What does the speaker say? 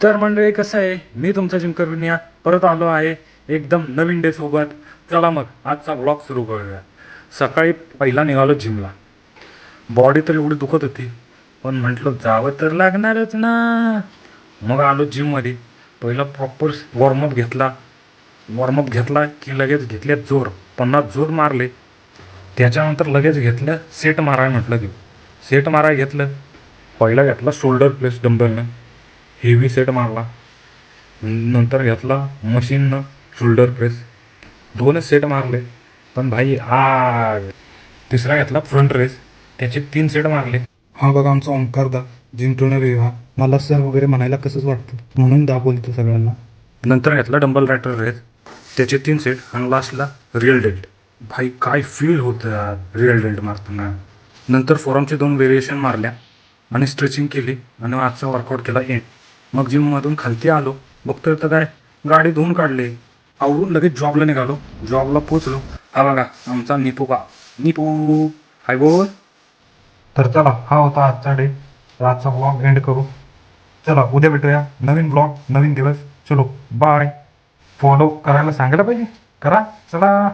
तर मंडळी कसं आहे, मी तुमचा जिमकर विनिया परत आलो आहे एकदम नवीन डे सोबत. चला मग आजचा ब्लॉग सुरू करूया. सकाळी पहिला निघालो जिमला. बॉडी तर एवढी दुखत होती, पण म्हटलं जावं तर लागणारच ना. मग आलो जिममध्ये. पहिला प्रॉपर वॉर्मअप घेतला की लगेच घेतले जोर, 50 जोर मारले. त्याच्यानंतर लगेच घेतलं सेट माराय. म्हटलं देऊ सेट माराय घेतलं. पहिला घेतला शोल्डर प्रेस डंबलनं, हेवी सेट मारला. नंतर घेतला मशीननं शोल्डर प्रेस, 2च सेट मारले. पण भाई तिसरा घेतला फ्रंट रेस, त्याचे 3 सेट मारले. हा बघा आमचा ओंकार दा, जिम ट्रेनर आहे हा. मला सर वगैरे म्हणायला कसंच वाटतं, म्हणून दा बोलतो सगळ्यांना. नंतर घेतला डंबल रॅटर रेस, त्याचे 3 सेट. आणि लास्टला रिअल डेल्ट. भाई काय फील होतं रिअल डेल्ट मारताना. नंतर फोरमचे 2 व्हेरिएशन मारल्या आणि स्ट्रेचिंग केली आणि आजचा वर्कआउट केला एंड. मग जिममधून खालती आलो, बघतोय तर काय, गाडी धुवून काढली. आवरून लगेच जॉबला निघालो. जॉबला पोचलो. हा बघा आमचा निपू हाय बोल. तर चला, हा होता आजचा डे. आजचा ब्लॉग एंड करू. चला उद्या भेटूया, नवीन ब्लॉग नवीन दिवस. चलो बाय. फॉलो करायला सांगायला पाहिजे, करा. चला.